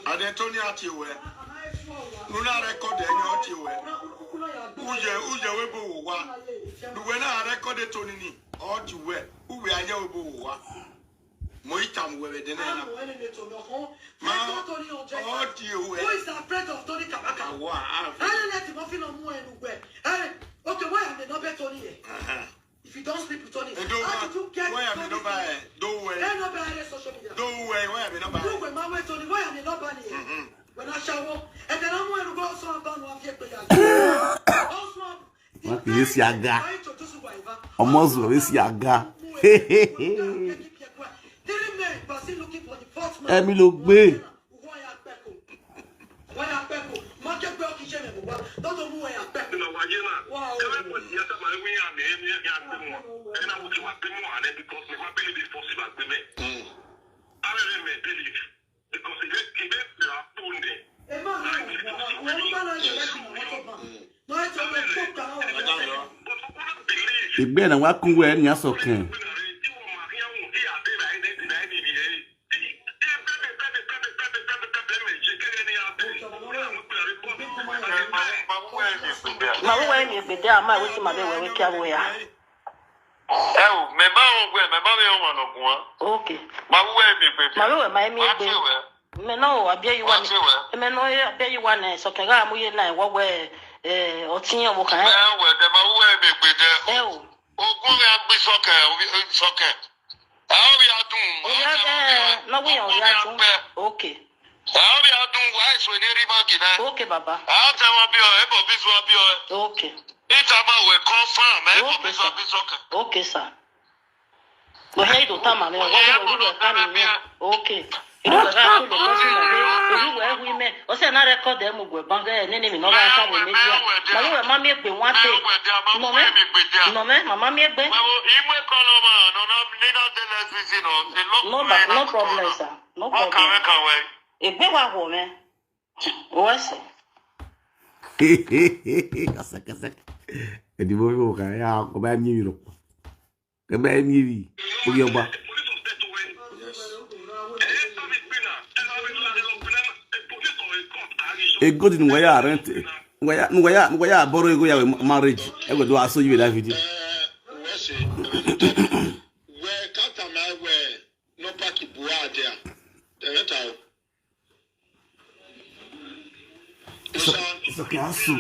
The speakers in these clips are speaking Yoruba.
Adetoni atiwe. Nuna record any atiwe. Uje webo wa. Nuwena record Tony ni. Atiwe. Uwe anya webo wa. Moitam wewe denena. Who is afraid of Tony Kabaka? Okay, why am I not better Tony? If you don't sleep with Tony, how did you get Tony? Don't worry. Don't worry. Why am I not buying? Don't worry, my way Tony. Why am I not buying? When I shower, and then I'm going to go so I'm done with what is Yaga? Almost is Yaga. Emily Bay. The Ben and what can wear your socken. My way, my baby, we can wear. Oh, my okay. My no, I bear you one. No, I bear you one. So can I move in what way? Or senior walk. Oh, no, we are okay. Okay, Baba. Okay. Okay, sir. Well, hey, do Tama, okay. You know, we met. What's another record them with Banga and enemy? No, I can't remember. My mammy have been one day. No, man, my mammy have been. No problem, sir. No problem. If they were woman, what's it? E di voi che ya come è mio. Che beh mi io ba. E go di nwaya rent. Nwaya borrow go ya marriage. E go do aso you that video. Where kata my where no paki bua there. It's okay, aso.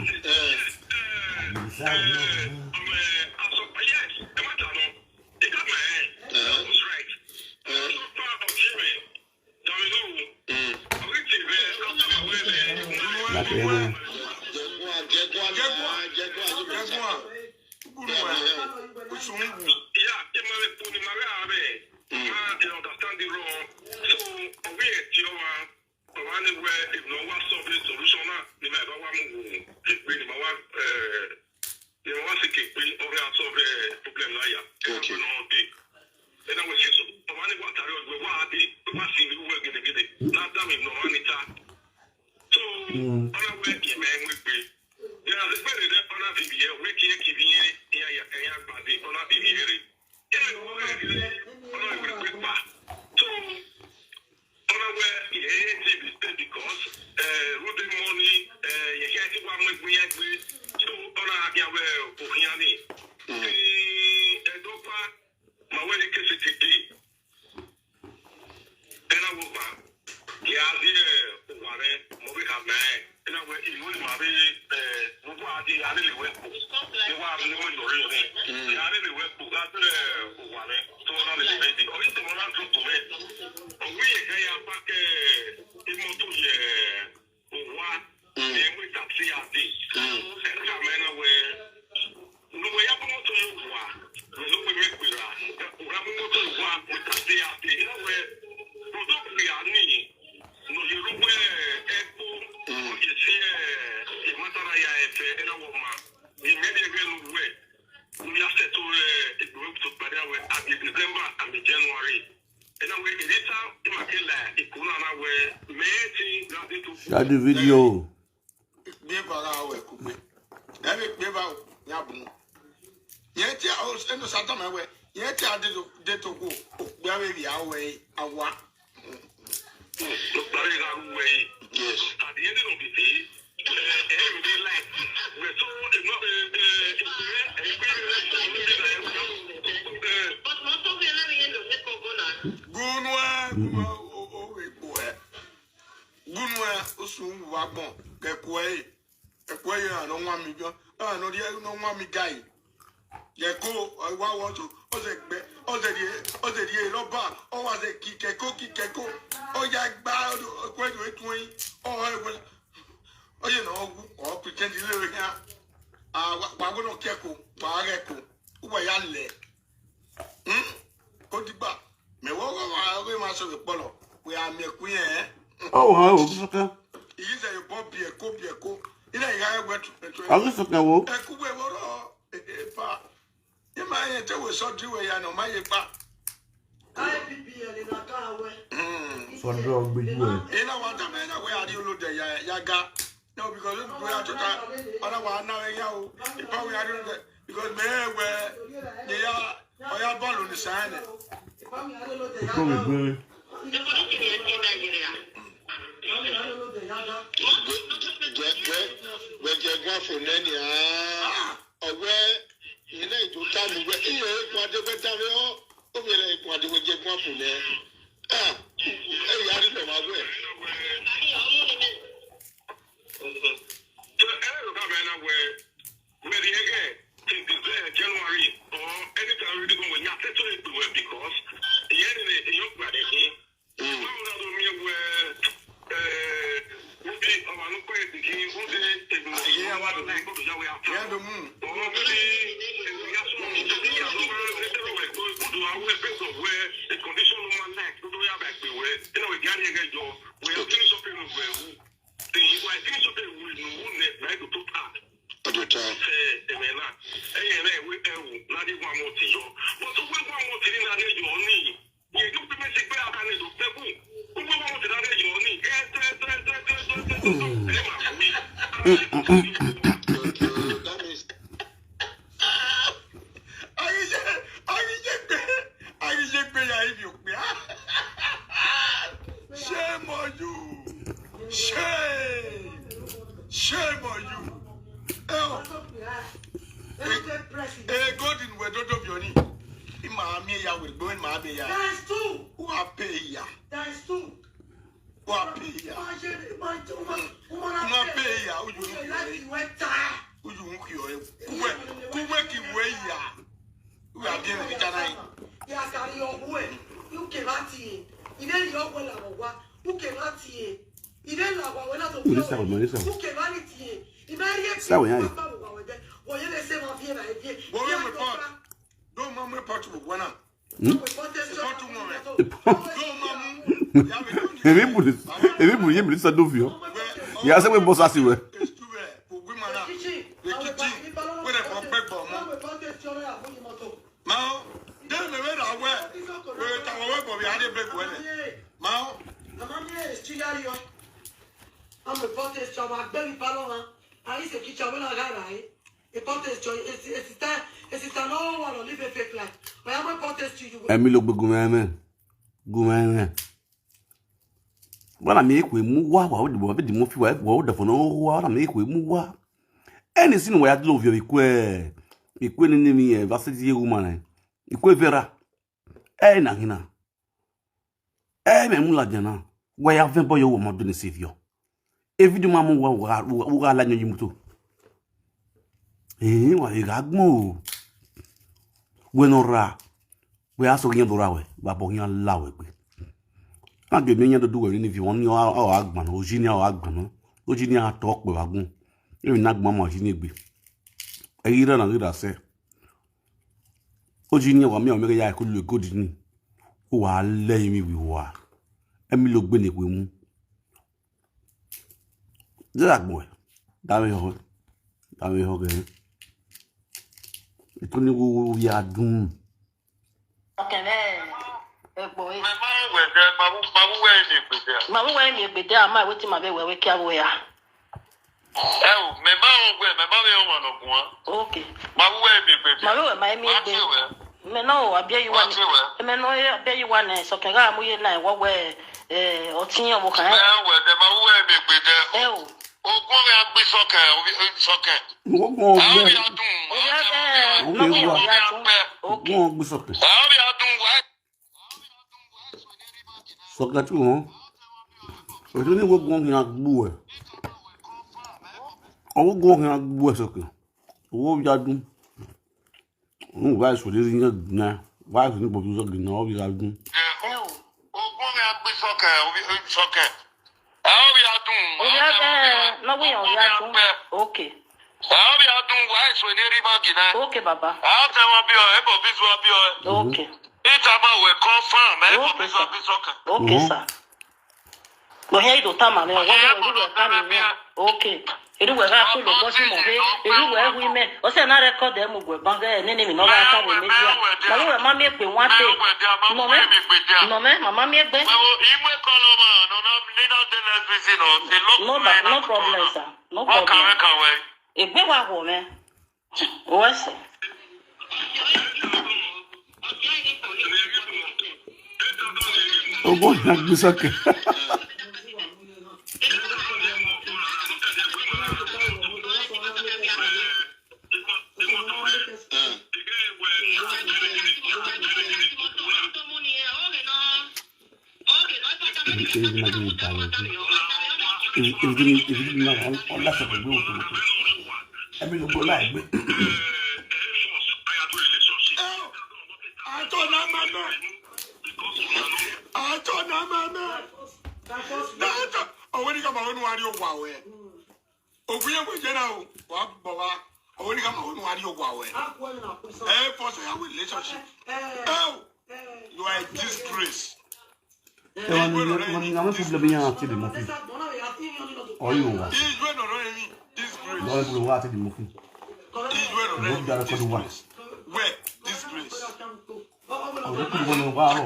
That the video. Yet, I was in the Santa way. Yet, I did to go. Where we are away. Yes. At the end of the day, everyday life, we're so Gunwa usun wagbon kekwe ekwe ya no nwa mi jo no die no nwa mi guy ye ko wa want to oze die roba o wa ze kikeko o ya gba ekwe do etun o ye no o pretend le ya wa go no keko wa reko wa ya le ko digba me wo we ma so polo we am ekun e. Oh, okay. Is a Bobby a copiaco. In a went to I listen now. a coupe. You might tell us so do I know my back. I in a car way. So I'm wrong with you. You know what I mean? Where are you look the yaga? No, because we are to that. I don't want now. Probably I don't because me where they are. I have ball on the sign. When you go for Nania, aware, you know, to tell me where you are, whatever time you are, what do we get one for there? I didn't know my way. Where the again, since January or anytime we do when you have to do it because the end of the young man here. Shame on you! Shame on you! God in word of your knee. Imamia will go in Mabia. That's two. Who are pay ya? That's two. Who are pay ya? Who are pay ya? Who you work in way ya? We are getting the canine. Yeah, carry your way. You cannot see. You didn't know what who cannot see. You didn't know what I don't know. Who cannot see. You marry a sow. Well, you say, my dear, don't mamma part of one. Everybody is a dovio. Yes, I will boss us you. I'm a protest job. I'm very paloma. I used to teach a winner guy. A protest job. It's an all one or live a fake life. I am a protest to you. Emilio Guman. Well, I make we move. What would the movie world for no what I make we move? Anything where I love you, equal enemy, a varsity woman, equal vera. Eh, Nahina. Eh, Memula Jana. Why have the boy woman to deceive you? If you mamma who are like you too. Eh, why you got more? When or we are so young to rawe, but Boyan Lawe. I give me to do it if you want your Agman, Oginia Agman, Oginia talk with Agun. You not mamma, she need be. I hear another say. Oginia, or me, or maybe I could look good in me. Who are laying me with war. And me look benny with me. That boy. Damn it, it's only who we are doomed. Okay, boy. My way be there, my waiting my way where we can wear. Oh, my Okay. My way, me no, I bear you one. I know I bear you one, so can I move in what way Otinho mo kan. We de ma wo me gbe de. Ogun ya gbe soke. Ogun ya dun. Ogun gbe soke. Ya dun wa. Soke tu won. O tun ni ogun ya gbu e. Ogun ya gbu e soke. Owo ya dun. Vai so de na. Vai so ni bo so gina o ya dun. Ogun ya gbe soke. Ya dun. No we on ya dun. Okay. Ya dun wa so ni riba gina. Okay baba. Te won bi o e bo bi so bi o. Okay. Itama we confirm e bo bi soke. Okay sir. Mo he do tama me wo wo ta mi. Okay. Iri we ga ko lo bo si mo he. Iri we hu me. O se na record e mo gwe banga e ni mi no ga ta we media. Ma wo ma mi pe wan te. No me mama mi egbe. No problem sir. No problem. Egbe wa ho me. O se. Ogun ya gbe soke. You are a disgrace. Non è problema di mo fi. Oyo wa. Non è problema di mo fi. Mo da ko do wa. Where disgrace. O ko bo no wa ro.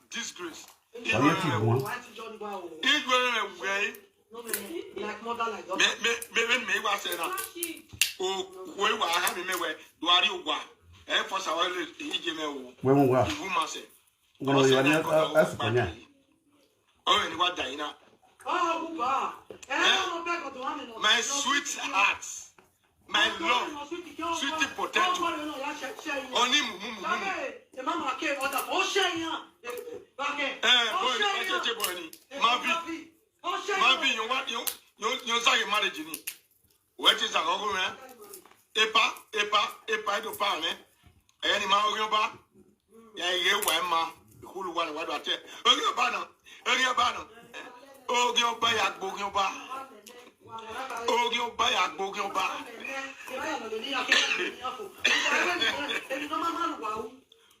Disgrace. Oyo ti bo. Like mother like God. Me wa say na. O we wa ha me we do ari ogwa. E for sa wa le ije me wo. We mo wa. Ibu ma se. Ngono yo ni Espanya. Oh, ni wa dai na. Oh, Buba. My sweetheart. My love. Sweetie potato. Oni mumu. Mama ke oda o sheyan. Mabi, you say your marriage ni. What is a go me? Epa eDoPaMEN. Any ma ogyoba. Ya ye wa ma. Hulu wa wa do ate. Ogyoba no. Ogyoba ya gbogyoba. Ogyoba ya gbogyoba.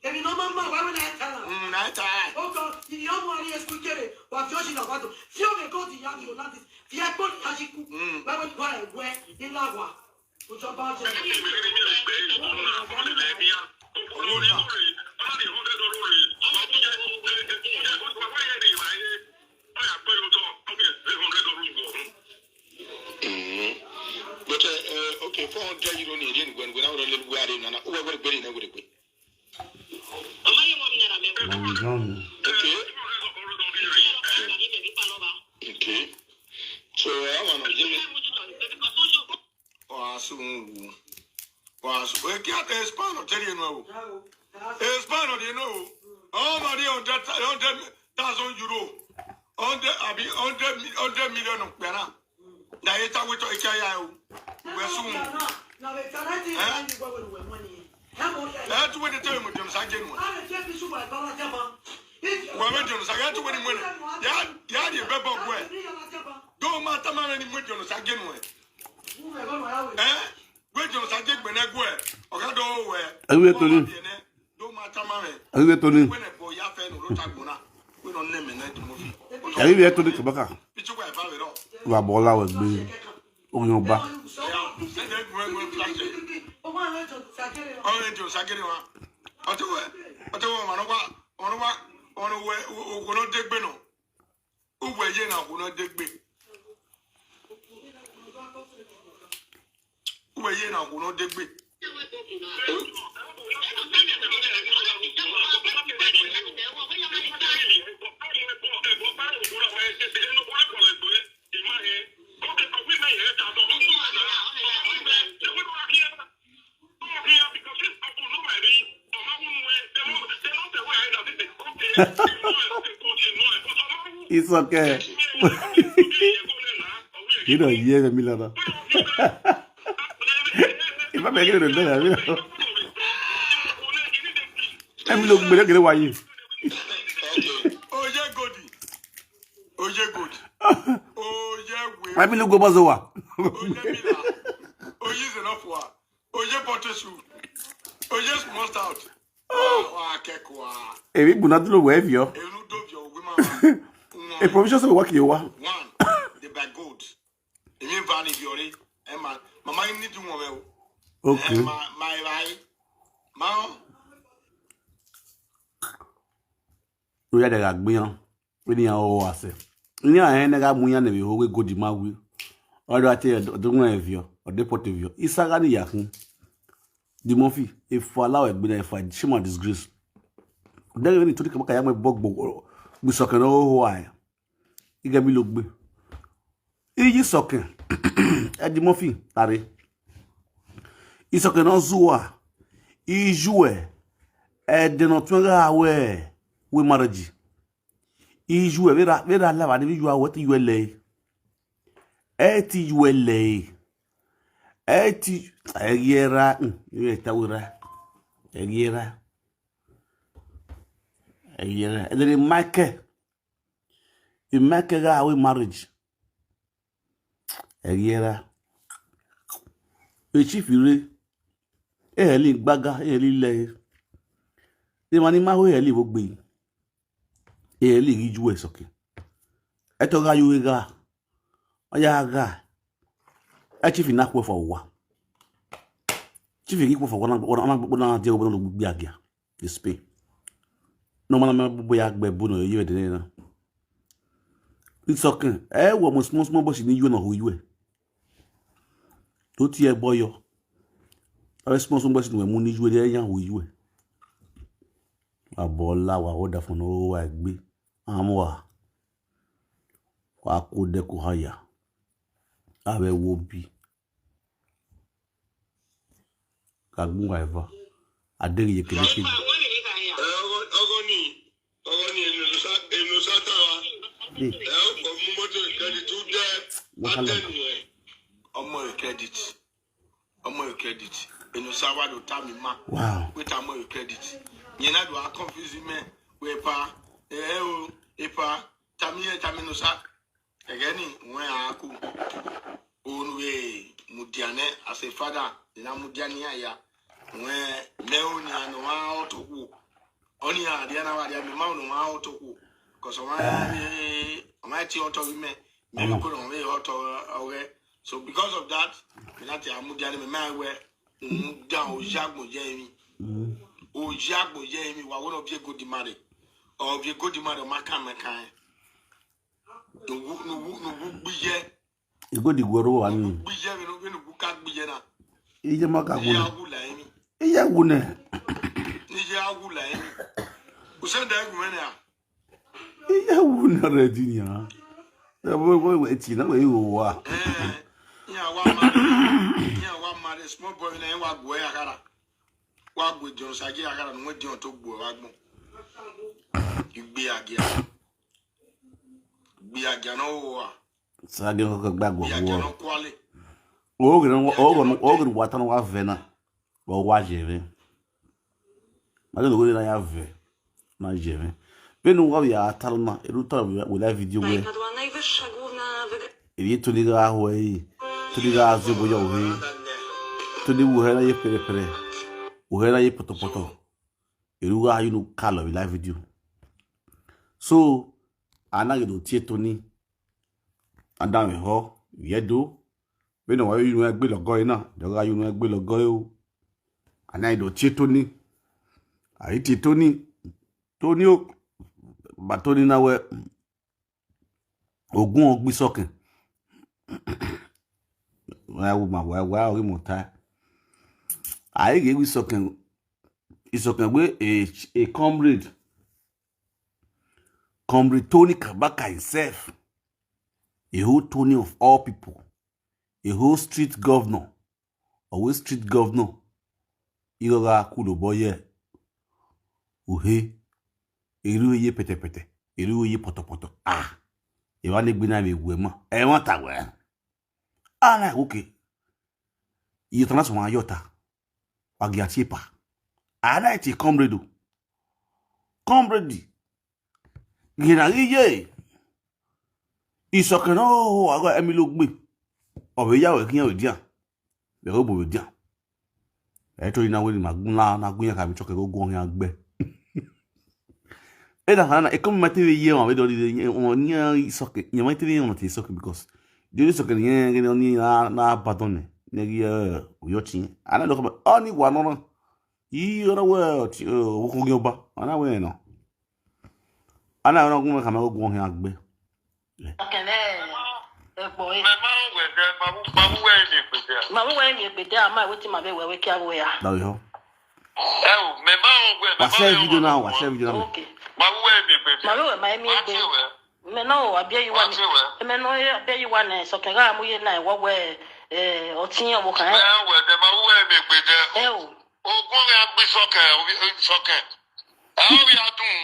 Ele não mamá, vai na cara. Na tá. Ogo, e eu não ia escutar. O avião na quadro. Se eu me conto já de Holanda, se é por Hajiku, vai em Lagoa. O trabalho é. But okay, 400 you don't need it when without a little wedding and over the building with it. Okay. So I want to we can't expand or tell you no. Expand or you know. Oh, money on that 100,000 euro. 100 million of Ghana. Now it's a way to HII. We're soon. Now it's a money. That's when the term with them again. Well, when you say to win money, yeah, you better way. Don't matter many millions again. When you say when I go, or I don't wear. I will tell you. Don't matter money. I will tell you. When a boy, your friend, Rotaguna, we don't name it movie. I will tell you to Baka. It's a way about it all. Rabola was being on your back. Orange Sakiri. I do it. On a way, who will not take Beno. Who were you now, who not take me? Who were you now, who not take me? It's okay. You know, yeah, Milana. If I make it a dollar, I'm looking better get away. Oh, yeah, good. Oh, yeah, good. Oh, yeah, we. I'm looking bazoa. Oh, yeah, enough. Oh, yeah, potato. Oh, yes, must out. Oh, kekwa. If you not do wave you. A provision work you are. One, the bad gold. You mean Vanny Fiore? And my mind need to move. Okay. My right. Ma. We had a gbian. We need our say. Nya ene ga munya na be ho we godi mawi. Odo ate do nwa evio, o deport evio. Isaga ni yakun. Di mofi e fo allow egbe na e fa shima disgrace. Then when to the kamaka yam bogbo we soken oh why. Iga mi logbe. Iji soken. E di mofi tare. I soken on zuwa. I joue. E de no tunga we marriage. I joue vera lava de joue what you lay. Eti you lay. Eti ayera you tawira. Ayera. Ayera. And then in make we marriage. Ayera. E chief ire. Eli gbaga eli le. The money ma we eli wogbe. Eli riju e soke. Eto ga yu ga. Oya ga. E chief na kwo for wa. Chief gi kwo for na je obo no gbe agia. The spay. No man me bo ya gbe bu no yu e de na. It's okay. Wo mo small bo si ni yu na ho yu e. To ti e boyo. A small bo si no mu ni yu e yan ho yu e. Abola wa oda fun o wa gbe. Amwa. Wa ko de ko haya. Abe wo bi. Ka gun wa eva. Aderi ye kele kele. Ogoni enu satawa. Ko mu moto credit to there. Omo credit. Enu sawa do tami ma. Wow. With omo credit. Nyena do a confuse me we pa epa tami no sa. Egeni when aku onwe mudiane as a father na mudiane ya when leoni anu wa otoku oni ade na wa de me ma no wa otoku cause my ti oto me ko no we oto owe. So because of that me na ti amudiane me ma we down o jagbo je mi wa won of ye go di marry or ye go di marry maka mekan no buye E go di goro wa ni. buye no buka buye na Ije maka ya gune. agula emi Ije gune. nije agula emi usenda egumene a Ije gune redinia. E bo eti na we wa. ya wa ma the small boy na wa gbo ya kara wa gbo jon saje ya kara no di on to gbo wa gbon igbe agia no wa Sage ko gbagbo agia wo. no kwale Ogun watan wa vena. Bo wa jeve. Ma do go na ya ve. Na jeve. Benu wa ya talma, eruta we la video we. Padła najwyższa główna Ili to liga we. To liga azubo yo we. To li wo hela ye pere. Wo hela ye poto. Eruga you no kala we live video. So anage do tie toni. Adam we ho yedo. Beno wa you no egbe logo ina. Doga you no egbe logo o. Anage do tie toni. Ai tie toni. Toni o batoni na we ogun ogbi sokin. Wa ori mota. Ai ge wi sokin. Isokin we a comrade. Comrade Tony Kabaka himself. A whole Tony of all people. A whole street governor. Always street governor. Iroga kulo boye. Uhe. Iru ye pete pete. Iru ye poto poto. Ah. Iwa ne gbina me wema. E won ta we. Ah na okay. Yi tana so wan yota. Wa gi atiepa. Ana ti comrade. Comrade. Gina ye. Isokan o agba emi lo gbe. Obe yawo kiyan odian. Be robo odian. E to ina we ni magunla na gunya ka mi choke go gon yan gbe. E da hana e comme materi ye on we do di on ni isoke. Ni materi on ti isoke because di isoke ni ni na pardonne. Ni yo tin. Ana do ko oni wa no. Yi ora we o ko gyoba. Ana we no. Ana no gun ka ma go gon yan gbe. Mamu we mi gbede ama we ti ma be we ki awo ya. Da yo. Wa share video now, wa share video now. Okay. Mamu we ma mi gbe. Me no abia yi wa ni. Me no abia yi wa na so kan ga mu ye na wo we o tin wo kan. We de mamu we mi gbede. Ogun ya gbe sokan. How we are doing?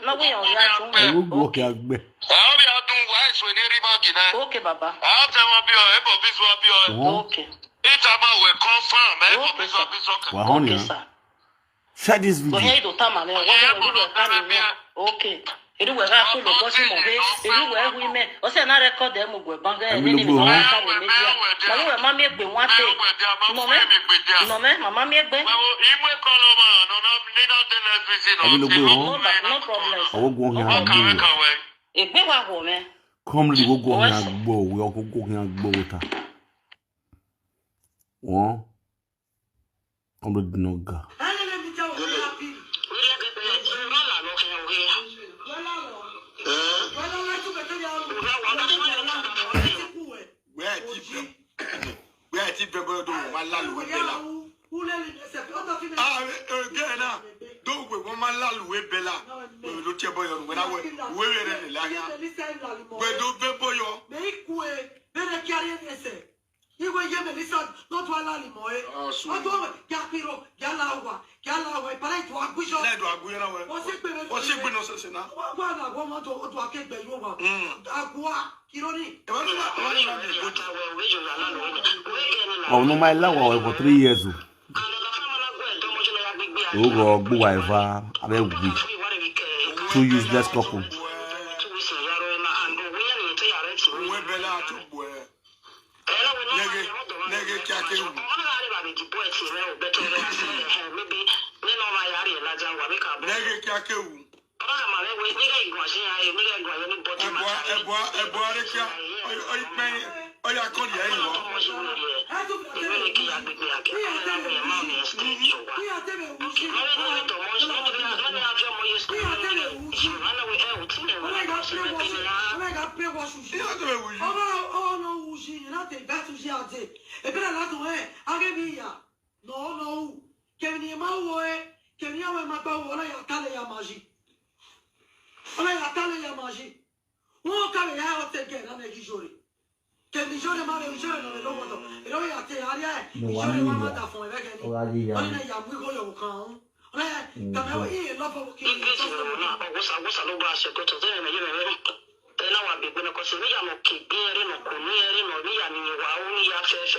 No we on ya Ogun go ki agbe. How we are doing? Why so ni riba gina? Okay baba. How tell me bio e bo biso bio. Okay. It's about we confirm e bo biso kan. Wa hon ya. Share this video. Go here do tama me wo we ka ni. Okay. Iru we ga ko lo bo si mo he. Iru we hu me. O se na record e mo gbe banga ni ni mo ka we media. Mamu we ma mi gbe wan te. No me mama mi gbe. Imwe koloma no ni na de la vision. No problem. Owo gon yan gbe. Egbe wa wo me. Come li go gon yan gbo, we o go gon yan gbo ta. Won. Come do no ga. Where ti bebo do wa lalu we bela. Do we wo ma lalu we bela. We do tie boyo we na we re ni la ya. We do bebo yo. Me ikue, be re kiari ese. Iwe ye me lisa no to ala limo e. Odo ya piro, ya lawa, para to agujo. Na do aguyo na we. O se gbe no se na. Wa na go mo to o to akegbe yo wa. Agua kironi. Oh no my lawa for 3 years. O go gbo wa eva abe wi. Two useless couple.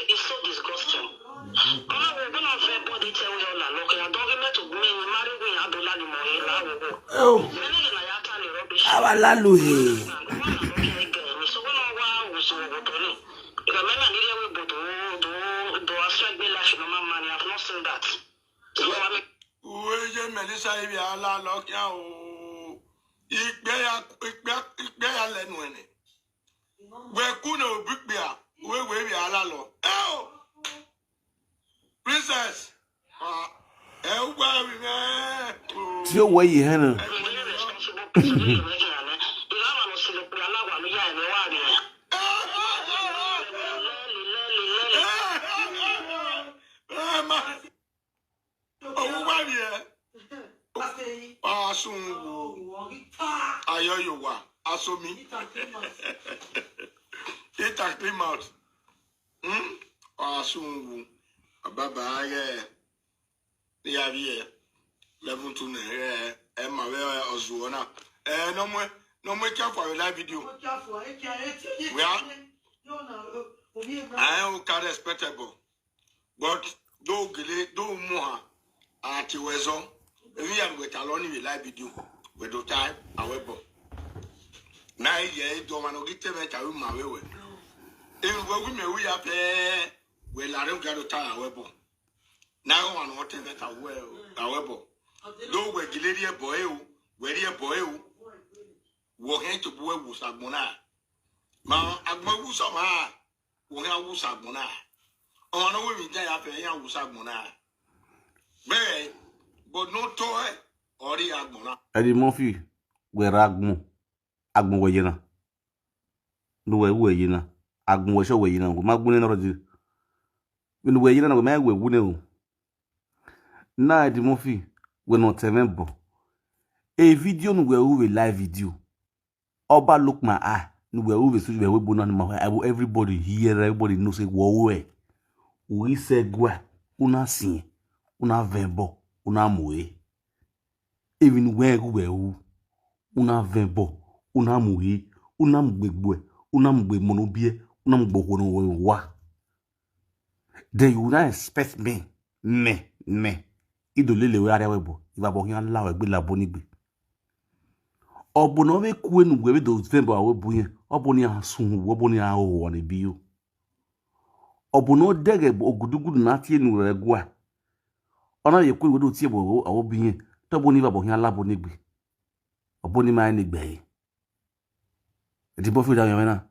It's so disgusting. Our lalu Melissa ibi ala lokia o igbe ya lenu ene we ku na obigbe a we bi ala lo princess ugba wi me ti o we yi hena Ayoyowa, asomi. It a clean out. Asungu. Baba, yeah. 11 to Emma Ozuona. No more for a live video. We are. I am kind respectable. But do more. At you was on. We are with alone with live video. With the time, however. Now, don't want to get them at a room. If we are there, well, I don't get a time, however. Now, one whatever, however. Though we're Gilead boy, where dear boy, walking to boy was a mona. Ma, Agma was a ma, when I was a mona. Oh, no, we die up a young was a mona. Bay, but no toy or the Agmona. Eddie Murphy, where Agmo Wayena. No way, Wayena. Agmo was away, Magwin already. When Wayena, we may win. Now, Eddie Murphy. We not remember a video no we live video. Oba look my eye. No we switch we bono my everybody here, everybody knows say we say gwa una sin una vembo una moe. Even we una vembo una moe una mgbegwe una mgbe monobie una mgbohono wa. Then you not expect me idolele we are webo iba bo yan la we gbe labo ni gbe obono we ku enu gbe do vembo awe bu yen oboni asun wo boni a o woni bi o obono dege ogudugudu na ti enu re gwa ona ye ku we do ti ebo awo bi yen to boni iba bo yan labo ni gbe oboni ma ni gbe e di bo fi da yan na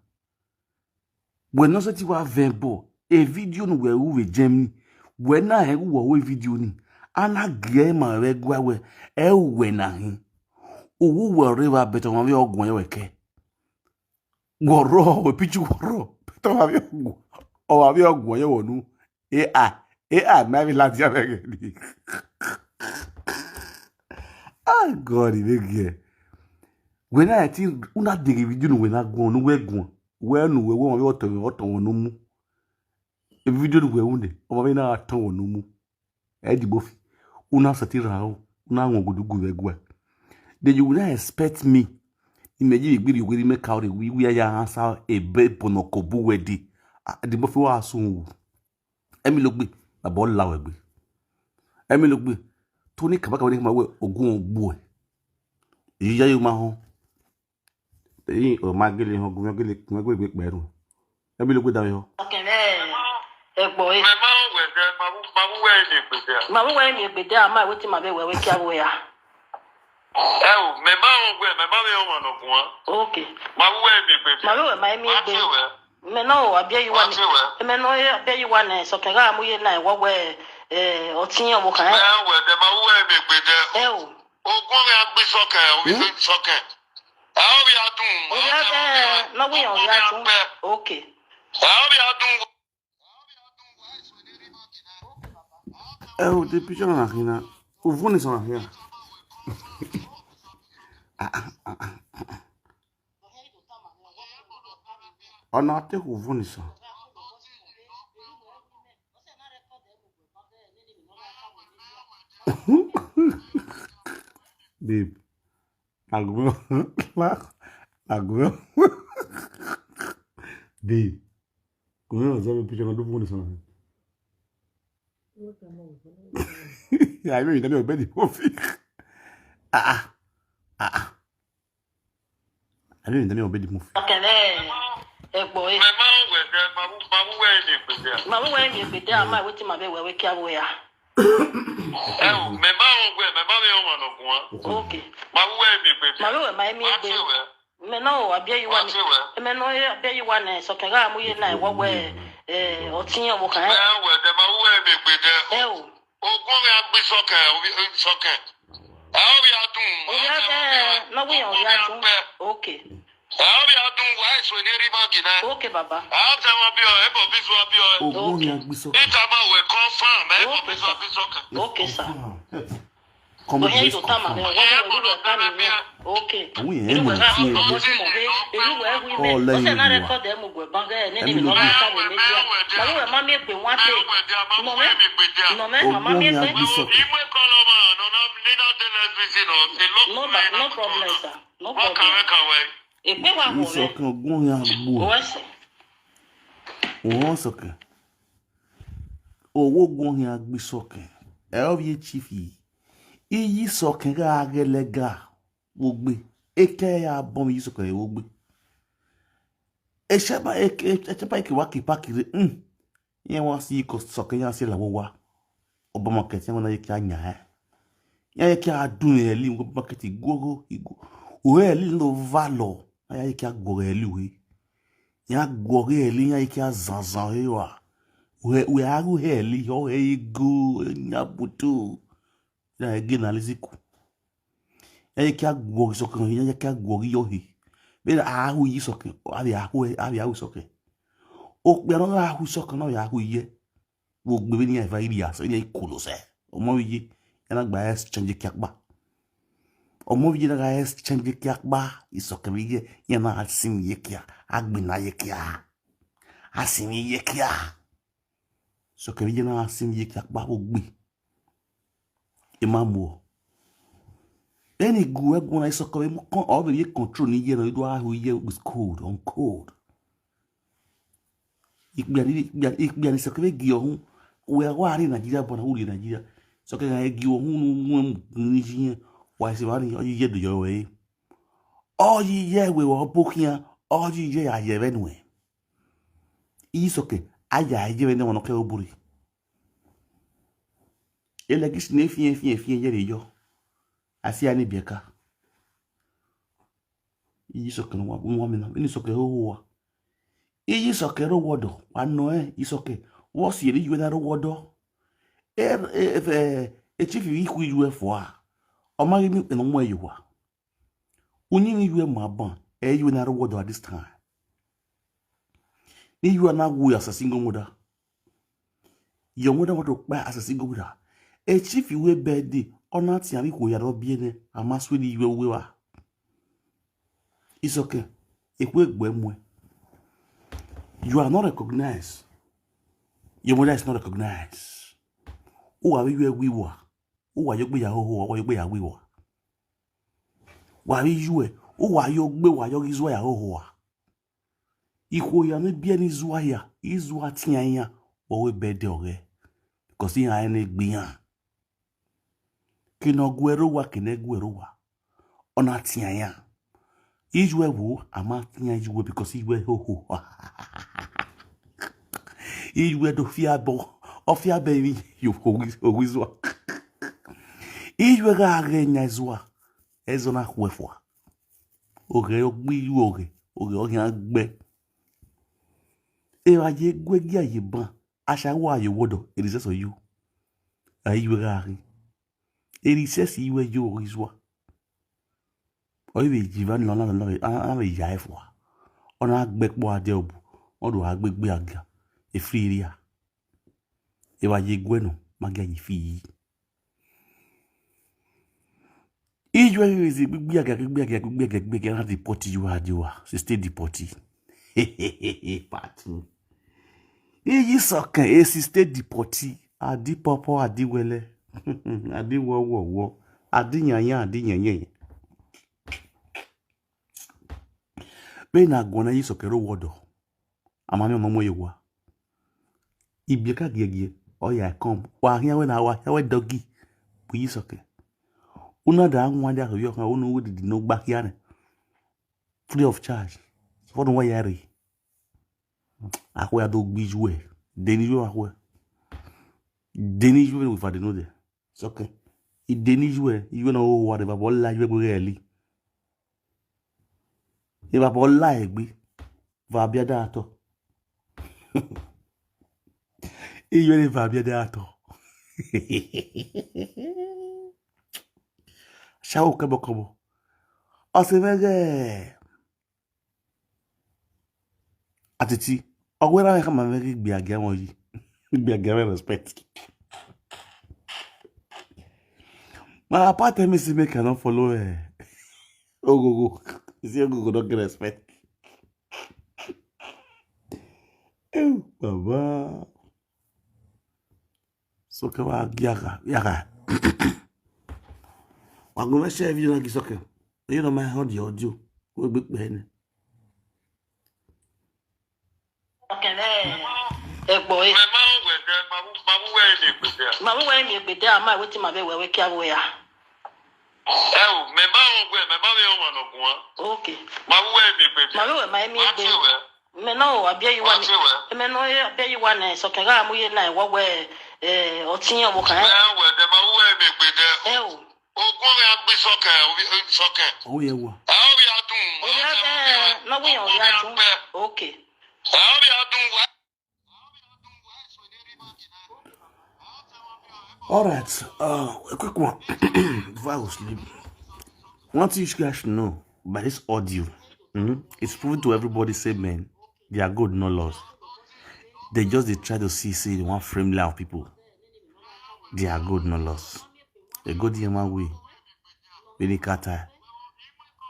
we no se ti wa vembo e video nu we Germany we na he wo video ni ana gema we gwawe ewe na hin owu were wa beto ma bi ogun ye weke goro we pichu goro beto ma bi ogun o wa bi ogun ye wonu ma bi lati abege ni ah god ibege we na ti una dege video nu we na gun nu we gun we nu we won bi oton wonu mu e video nu we unde o ma bi na aton wonu mu e di bofi una satira una ngogudugu wegwa. Then you would not expect me. Imagine you will make out we are answer a bed bonokobu wedi. The buffet was soon. Emi look be a ball lawby. Emi look be Tony Kabaka my way or go boy. You my home. The or my gilly home, my good bedroom. Emi look down here. Boy. My way be there, my waiting my way where we can wear. Oh, my mama, okay. My way, me no, I bear you one. Me no, I bear you one, so can I move night what way or teen or can I? Oh, go and be soccer. How we are doing? No, we are okay. How we are doing? Oh, the picture on Akina. Who won is on here? Or not the who won is on. Babe, I go. Babe, go on, picture on the phone is on. Yeah, I mean, I know Betty Murphy. I mean, I know Betty Murphy. Boy, my way, be there, my waiting my way where we can wear. Oh, okay. My me no, I bear you one. Me no, I bear you one, so can I move night what way or teen or can I? Oh, go and be soccer. How we are doing? No, we are okay. How we are doing? Why so near okay, Baba. How can I be able to be so? It's about we confirm, okay, sir. Come on, okay. We ain't going No problem, sir. No problem. If they want Isso que algum ya bu. O soke. O wo gon ya gbi soke. E o vie chifi. Iyi soke ga agelega. Wo gbe. Eke ya bom yi soke wo gbe. E sheba eke wa kipakire. Yen wa si ko soke ya se la wo wa. Obama kete wona yeke anya. Ya yeke adun eli ngo market igogo igo. O eli no valo. Ya yeke agore eli we. Ya gore eli ya yeke azanzan he wa. We agu eli yo he go nya butu. Ya ege na liziku. Ya yeke agore soke ya yeke agore yo he. Be agu yi soke. Abi agu soke. O pe no agu soke no ya agu ye. Wo gbe ni eva iria so ni kolose. O mo yi yana gba exchange kiakba. O mo yi na exchange kiakba isoke bi yana asim yekia agbina yekia. Asim yekia. Soke bi yana asim yekia ba wo gbe. E ma mo. Any go eguna isoke bi mo kon o be control ni ye no do ahu ye with code on code. Ikbiani soke bi gi ohun we wa ri Nigeria bona uri Nigeria. So que ga egi ohun ni jiyan wa se ba ni oyi ye do yo we oyi ye we wo bokian oyi ye aye benwe iso ke aya ye be ni won ke oburi ele gis ne fie ye yo asi ani bieka iso ke no wa me na ni so ke ho wa iso ke ro wodo ano iso ke wo si ri yu na ro wodo chief iku UFO a o ma mi no mo yiwa unyi ni yu ma ban yu na ro wodo at this time ni yu na wu as a single mother your mother want to buy as a single mother chief we birthday ona ti ari ko ya ro bi ne amaswe ni yu we wa it's okay ekwe egbe mu you are not recognized your mother is not recognized. O wa wi wiwa o wa yo gbe ya ho wa yo gbe ya wiwa wa wi yu e o wa yo gbe wa yo gizo ya ho wa iko ya me bia ni zuwa ya izu atian ya wo we be de ore because in ha ene gbian kino gwero wa kine gwero wa ona atian ya izu e wo ama atian izu we because izu e ho izu e do fia bo ofia baby you ogwizwa iwe ga agenya zwa ezo na kwefwa oge ogbi yu oge oge agbe e wa je gwe gi aye ban asha wa aye wodo it is so you iwe ga ri it is si iwe yu ogwizwa oyi jivan lo na be ya efwa ona agbe po ade obu odo agbegbe aga e free ria e wa ye gweno magia yifi ijwe izi gbigbe na deport you adiwa se stay deport patu iyi sokan e si stay deport adi popo adi wele adi wo adi yanyan be na gona yi sokero wodo amami omo yewa ibieka giege oya come wa here when our we doggy bu soke una da nwa dia yo kan unu we di no gba here free of charge for no ya re akwa do gbiju e deni yo akwa deni yo we fa de no de soke I deni yo e yo na o wa de babo la yo gbe eli e babo la egbe va bia da to iyo le va bia da to Shao kobo. Osevege. Atiti. Ogwera me kama me gbe aga won yi. Gbe aga respect. My apart me see me cannot follow go. See go don't get respect. Baba. So que va yaga. I'm going to share video like this, okay? You know my audio. We'll be playing. Okay, boy. My way me be there, my waiting my way where we can wear. Okay. My me no, I bear you one. Me no, I bear you one. So can I move na what way? Or teen or can Oh, yeah, what? No, we are okay. All right, a quick one before I go sleep. One thing you guys should know by this audio, it's proven to everybody say, man, they are good, no loss. They try to see they want frame of people. They are good, no loss. A good year, my way. Really kata.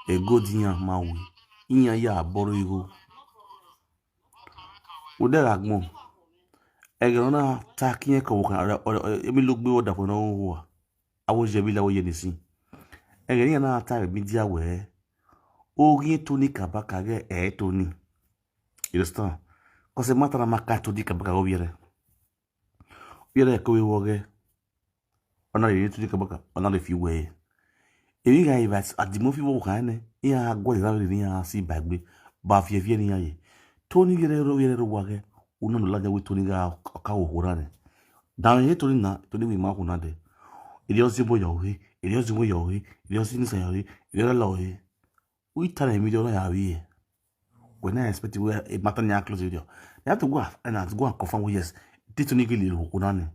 A good year, my way. Inya ya borrow you. Would there agmo? Egona taking a coca or emi look be order for no. I was a villa way in the scene. Egani na time media where Ogi Tony Kabaka Tony. You understand? Because the matter of Maka Tony Kabaka over here. Kowe woge. Another you to the Kabaka, another few way. If you guys at the movie walk, yeah, go around see back me. Buffy Vienna. Tony Guerrero Wage, Uno Lada with Tony Cow Horane. Down here Tony na Tony with Makunade. It is the boy away, it is the way away, it is inside, it is a law. We tell him we don't have here. When I expect to wear a matanya close video, they have to go and have to go and confirm with yes. Did Tony Gilly Hunane?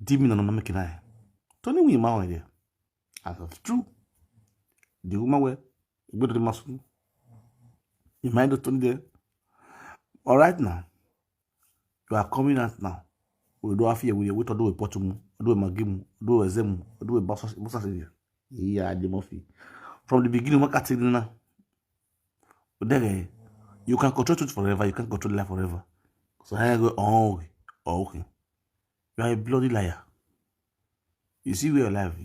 Dimmy no making eye. Tony we my idea. As of true. The woman way, go to the muscle. You mind the Tony there? All right now. You are coming out now. We do have here. We to do a potumu, do a magimu, do a zemu, do a bossa. Yeah, the Murphy. From the beginning, what Katina. But then you can control it forever. You can control life forever. So I go, oh, okay. You are a bloody liar. You see where you're alive.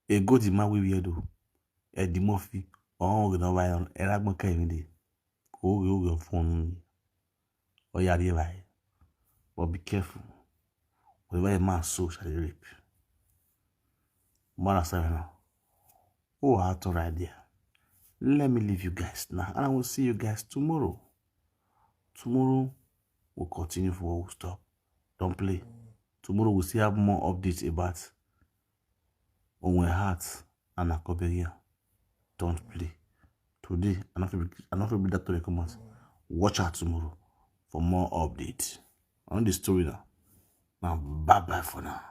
A good man we do. Eddie Murphy. Oh, we don't buy on. Eragmo Kevin. Oh, your phone. Oh, yeah, right. But be careful. Whatever a man so shall he reap. Mother 7. Oh, how to right there. Let me leave you guys now, and I will see you guys tomorrow. Tomorrow we'll continue for what we stop. Don't play. Tomorrow we'll still have more updates about Owen Heart and Akoberia. Don't play. Today, I'm not going to be that to the comments. Watch out tomorrow for more updates on the story now. Now, bye bye for now.